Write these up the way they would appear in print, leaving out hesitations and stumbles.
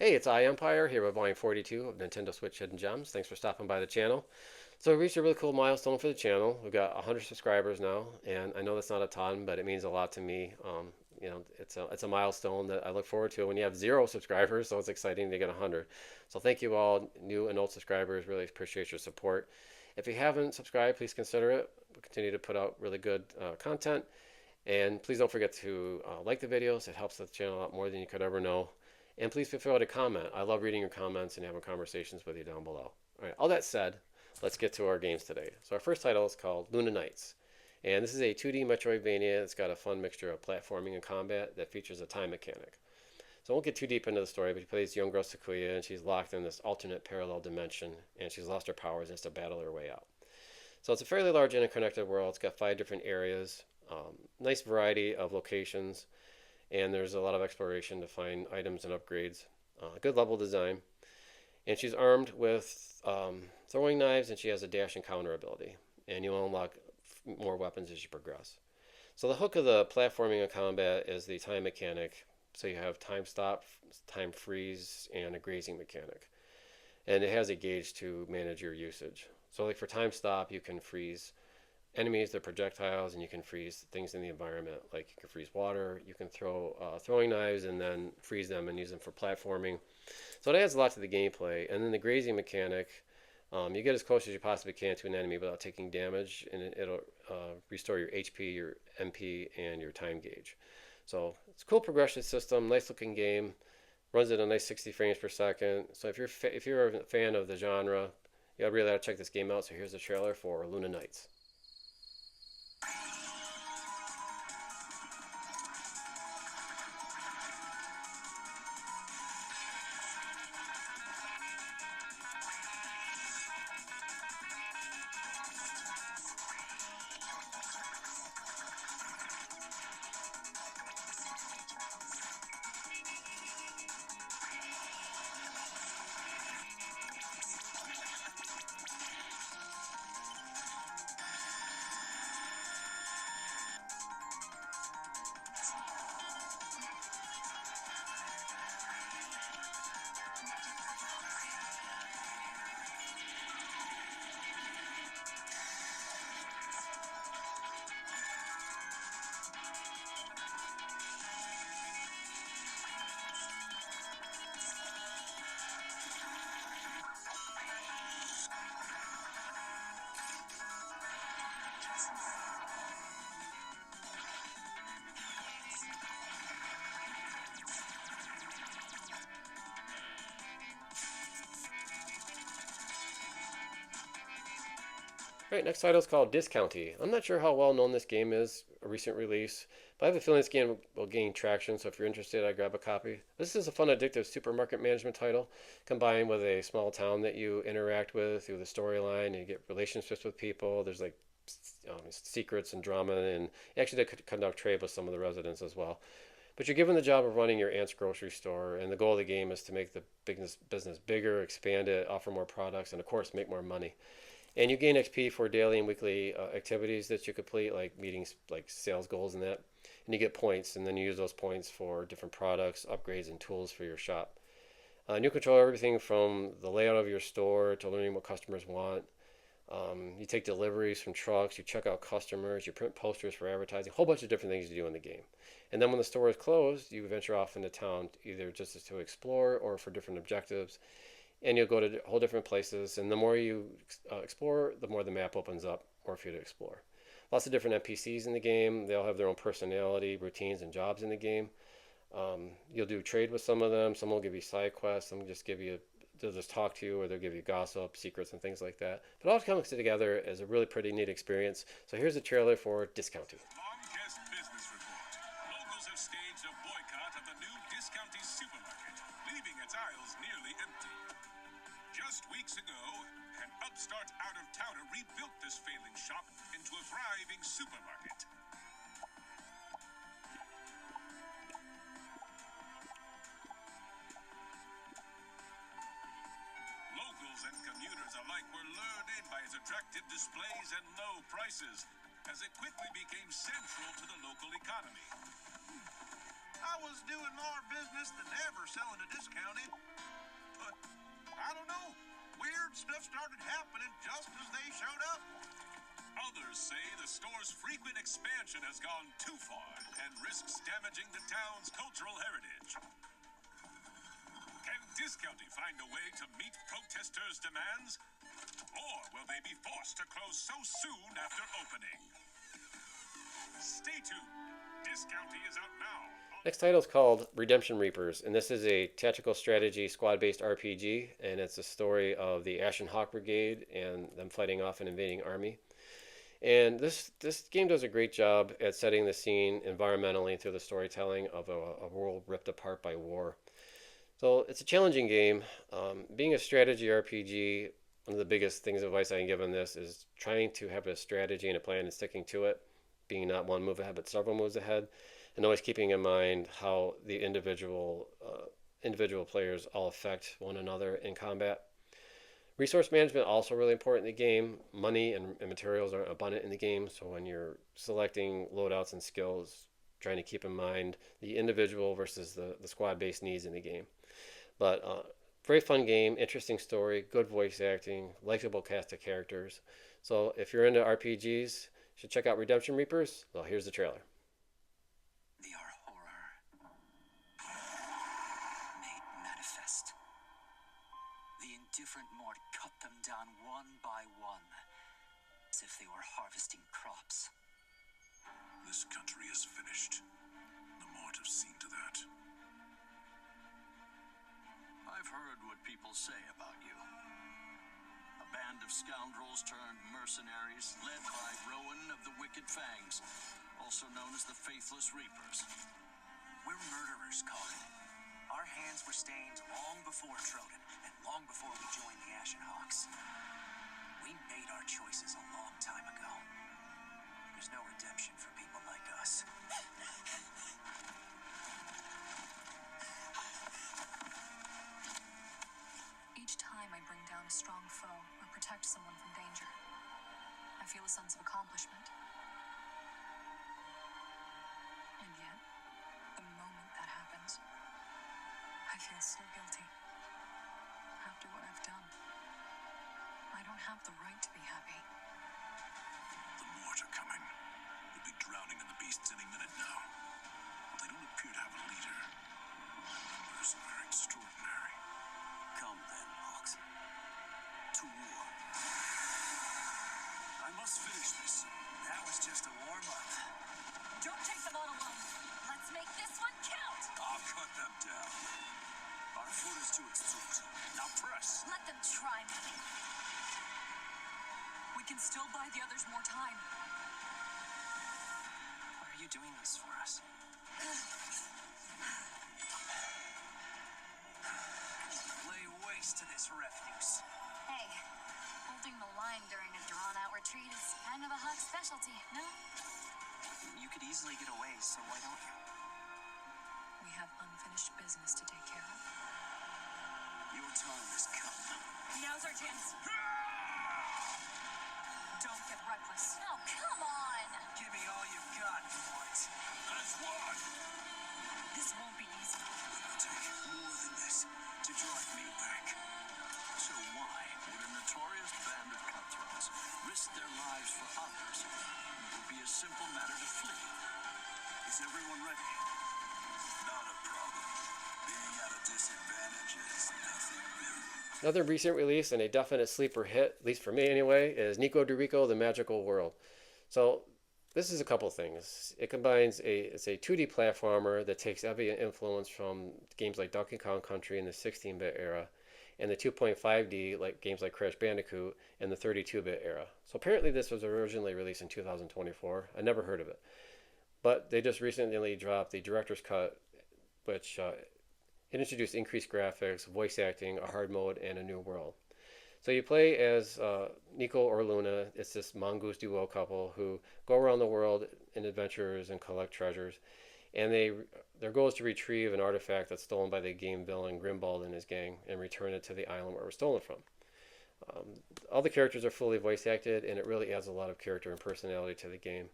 Hey, it's iEmpire here with volume 42 of Nintendo Switch Hidden Gems. Thanks for stopping by the channel. So we reached a really cool milestone for the channel. We've got 100 subscribers now, and I know that's not a ton, but it means a lot to me. It's a milestone that I look forward to when you have 0 subscribers, so it's exciting to get 100. So thank you all, new and old subscribers. Really appreciate your support. If you haven't subscribed, please consider it. We'll continue to put out really good content. And please don't forget to like the videos. It helps the channel out more than you could ever know. And please feel free to comment. I love reading your comments and having conversations with you down below. All right, all that said, let's get to our games today. So our first title is called Luna Nights. And this is a 2D Metroidvania. It's got a fun mixture of platforming and combat that features a time mechanic. So I won't get too deep into the story, but you play as young girl Sakuya, and she's locked in this alternate parallel dimension, and she's lost her powers and has to battle her way out. So it's a fairly large interconnected world. It's got 5 different areas, nice variety of locations, and there's a lot of exploration to find items and upgrades. Good level design. And she's armed with throwing knives, and she has a dash and counter ability. And you'll unlock more weapons as you progress. So the hook of the platforming and combat is the time mechanic. So you have time stop, time freeze, and a grazing mechanic. And it has a gauge to manage your usage. So like for time stop, you can freeze enemies, their projectiles, and you can freeze things in the environment. Like you can freeze water, you can throw throwing knives and then freeze them and use them for platforming. So it adds a lot to the gameplay. And then the grazing mechanic, you get as close as you possibly can to an enemy without taking damage, and it'll restore your HP, your MP, and your time gauge. So it's a cool progression system, nice looking game, runs at a nice 60 frames per second. So if you're a fan of the genre, you really ought to check this game out. So here's the trailer for Luna Nights. All right, next title is called Discounty. I'm not sure how well known this game is, a recent release, but I have a feeling this game will gain traction, so if you're interested, I'd grab a copy. This is a fun, addictive supermarket management title, combined with a small town that you interact with through the storyline, and you get relationships with people. There's like secrets and drama, and actually they could conduct trade with some of the residents as well. But you're given the job of running your aunt's grocery store, and the goal of the game is to make the business bigger, expand it, offer more products, and of course, make more money. And you gain XP for daily and weekly activities that you complete, like meetings, like sales goals and that. And you get points, and then you use those points for different products, upgrades, and tools for your shop. And you control everything from the layout of your store to learning what customers want. You take deliveries from trucks, you check out customers, you print posters for advertising, a whole bunch of different things you do in the game. And then when the store is closed, you venture off into town, either just to explore or for different objectives, and you'll go to whole different places. And the more you explore, the more the map opens up more for you to explore. Lots of different NPCs in the game. They all have their own personality, routines, and jobs in the game. You'll do trade with some of them. Some will give you side quests. Some just give you, they'll just talk to you, or they'll give you gossip, secrets, and things like that. But it all comes together as a really pretty neat experience. So here's a trailer for Discounty. Longcast business report. Locals have staged a boycott of the new Discounty supermarket, leaving its aisles nearly empty. Just weeks ago, an upstart out-of-towner rebuilt this failing shop into a thriving supermarket. Locals and commuters alike were lured in by its attractive displays and low prices, as it quickly became central to the local economy. I was doing more business than ever selling a discounted. stuff started happening just as they showed up. Others say the store's frequent expansion has gone too far and risks damaging the town's cultural heritage. Can Discounty find a way to meet protesters' demands? Or will they be forced to close so soon after opening? Stay tuned. Discounty is out now. Next title is called Redemption Reapers, and this is a tactical strategy squad-based RPG, and it's a story of the Ashen Hawk Brigade and them fighting off an invading army. And this game does a great job at setting the scene environmentally through the storytelling of a world ripped apart by war. So it's a challenging game. Being a strategy RPG, one of the biggest things of advice I can give on this is trying to have a strategy and a plan and sticking to it, being not one move ahead but several moves ahead, and always keeping in mind how the individual players all affect one another in combat. Resource management also really important in the game. Money and materials are abundant in the game, so when you're selecting loadouts and skills, trying to keep in mind the individual versus the squad-based needs in the game. But very fun game, interesting story, good voice acting, likable cast of characters. So if you're into RPGs, you should check out Redemption Reapers. Well, here's the trailer. They are horror made manifest. The indifferent Mort cut them down one by one, as if they were harvesting crops. This country is finished. The Mort have seen to that. I've heard what people say about you. A band of scoundrels turned mercenaries, led by Rowan of the Wicked Fangs, also known as the Faithless Reapers. We're murderers, Colin. Our hands were stained long before Troden, and long before we joined the Ashen Hawks. We made our choices a long time ago. There's no redemption for people like us. Each time I bring down a strong foe or protect someone from danger, I feel a sense of accomplishment. And yet, the moment that happens, I feel so guilty. After what I've done, I don't have the right to be happy. The Mort are coming. We'll be drowning in the beasts any minute now. But they don't appear to have a leader. The numbers are extraordinary. Come then, Hawks. To war. I must finish this. That was just a warm-up. Don't take them on alone. Let's make this one count. I'll cut them down. Our foot is to its throat. Now press. Let them try me. We can still buy the others more time. Why are you doing this for us? Lay waste to this refuse. Hey, holding the line during a drawn-out retreat is kind of a Hawk specialty, no? You could easily get away, so why don't you? We have unfinished business to take care of. Your time has come. Now's our chance. Don't get reckless. Oh, come on! Give me all you've got, Mort. That's one. This won't be easy. It'll take more than this to drive me back. So why would a notorious band of cutthroats risk their lives for others? It would be a simple matter to flee. Is everyone ready? Not a problem. Being at a disadvantage is nothing new. Another recent release and a definite sleeper hit, at least for me anyway, is Nico DeRico: The Magical World. So this is a couple things. It combines it's a 2D platformer that takes heavy influence from games like Donkey Kong Country in the 16-bit era, and the 2.5D like games like Crash Bandicoot in the 32-bit era. So apparently this was originally released in 2024. I never heard of it, but they just recently dropped the director's cut, which it introduced increased graphics, voice acting, a hard mode, and a new world. So you play as Nico or Luna. It's this mongoose duo couple who go around the world in adventures and collect treasures. And their goal is to retrieve an artifact that's stolen by the game villain Grimbald and his gang and return it to the island where it was stolen from. All the characters are fully voice acted, and it really adds a lot of character and personality to the game.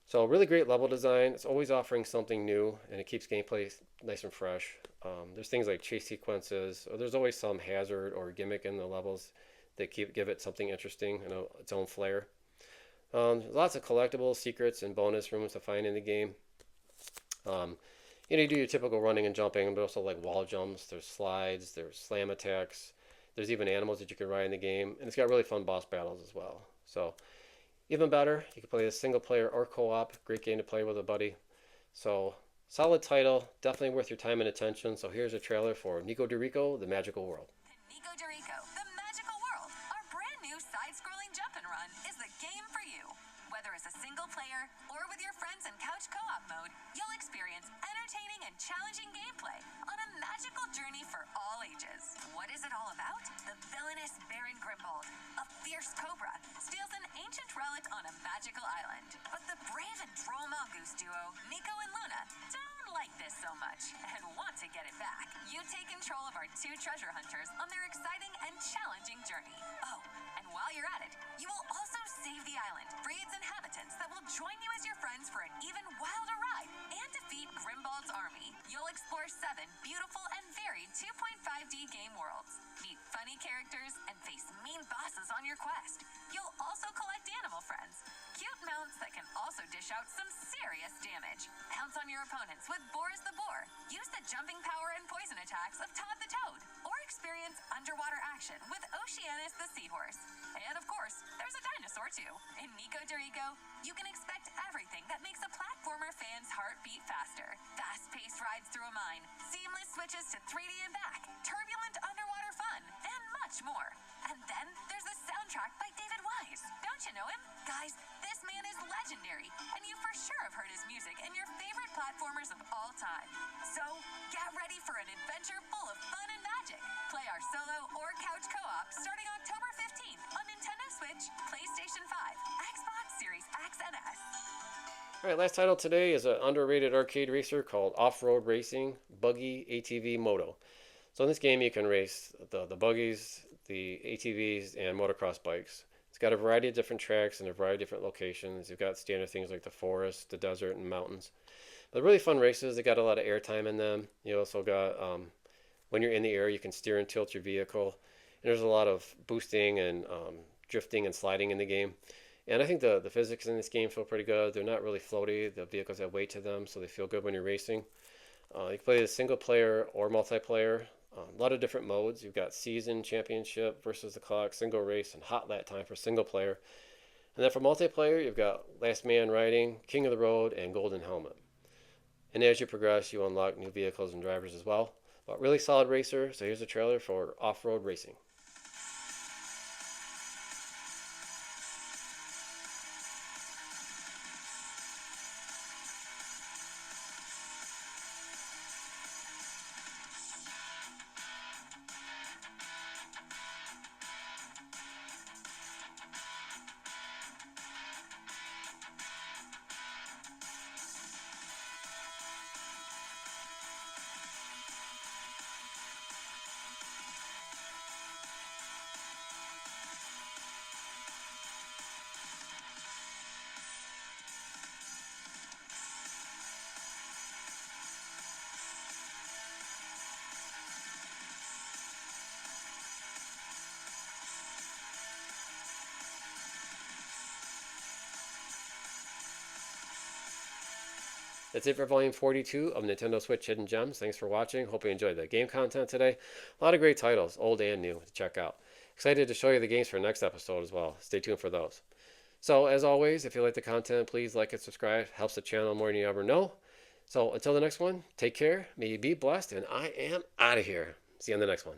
So really great level design. It's always offering something new, and it keeps gameplay nice and fresh. There's things like chase sequences, or there's always some hazard or gimmick in the levels that give it something interesting and its own flair. Lots of collectibles, secrets, and bonus rooms to find in the game. You do your typical running and jumping, but also like wall jumps. There's slides. There's slam attacks. There's even animals that you can ride in the game, and it's got really fun boss battles as well. So even better, you can play this single player or co-op. Great game to play with a buddy. So solid title, definitely worth your time and attention. So here's a trailer for Nico DeRico: The Magical World. Nico DeRico, The Magical World, our brand new side-scrolling jump and run, is the game for you. Whether as a single player or with your friends in couch co-op mode, you'll experience entertaining and challenging gameplay on a magical journey for all ages. What is it all about? The villainous Baron Grimbold, a fierce cobra, steals an ancient relic on a magical island. But the brave and droll mongoose duo, Nico and Luna, don't like this so much and want to get it back. You take control of our two treasure hunters on their exciting and challenging journey. Oh, and while you're at it, you will also save the island, free its inhabitants that will join you as your friends for an even wilder ride, and defeat Grimbold's army. You'll explore 7 beautiful and varied 2.5D game worlds, meet funny characters, and face mean bosses on your quest. You'll also collect animal friends, cute mounts that can also dish out some serious damage. Pounce on your opponents with Boris the Boar, use the jumping power and poison attacks of Todd the Toad, or experience underwater action with Oceanus the Seahorse. And of course, there's a dinosaur too. In Nico DeRico, you can expect everything that makes a platformer fan's heart beat faster. Fast-paced rides through a mine, seamless switches to 3D and back, turbulent underwater fun, and much more. And then there's the soundtrack by David Wise. Don't you know him? Guys, this man is legendary, and you for sure have heard his music in your favorite platformers of all time. So, get ready for an adventure full of fun and magic. Play our solo or couch co-op starting October 15th on Nintendo Switch, PlayStation 5, Xbox Series X and S. All right, last title today is an underrated arcade racer called Off-Road Racing Buggy ATV Moto. So in this game, you can race the buggies, the ATVs, and motocross bikes. It's got a variety of different tracks and a variety of different locations. You've got standard things like the forest, the desert, and mountains. But really fun races. They got a lot of airtime in them. You also got, when you're in the air, you can steer and tilt your vehicle. And there's a lot of boosting and drifting and sliding in the game. And I think the physics in this game feel pretty good. They're not really floaty. The vehicles have weight to them, so they feel good when you're racing. You can play the single player or multiplayer. A lot of different modes. You've got season, championship, versus the clock, single race, and hot lap time for single player. And then for multiplayer, you've got last man riding, king of the road, and golden helmet. And as you progress, you unlock new vehicles and drivers as well. But really solid racer. So here's a trailer for Off-Road Racing. That's it for Volume 42 of Nintendo Switch Hidden Gems. Thanks for watching. Hope you enjoyed the game content today. A lot of great titles, old and new, to check out. Excited to show you the games for next episode as well. Stay tuned for those. So, as always, if you like the content, please like and subscribe. Helps the channel more than you ever know. So, until the next one, take care. May you be blessed, and I am out of here. See you on the next one.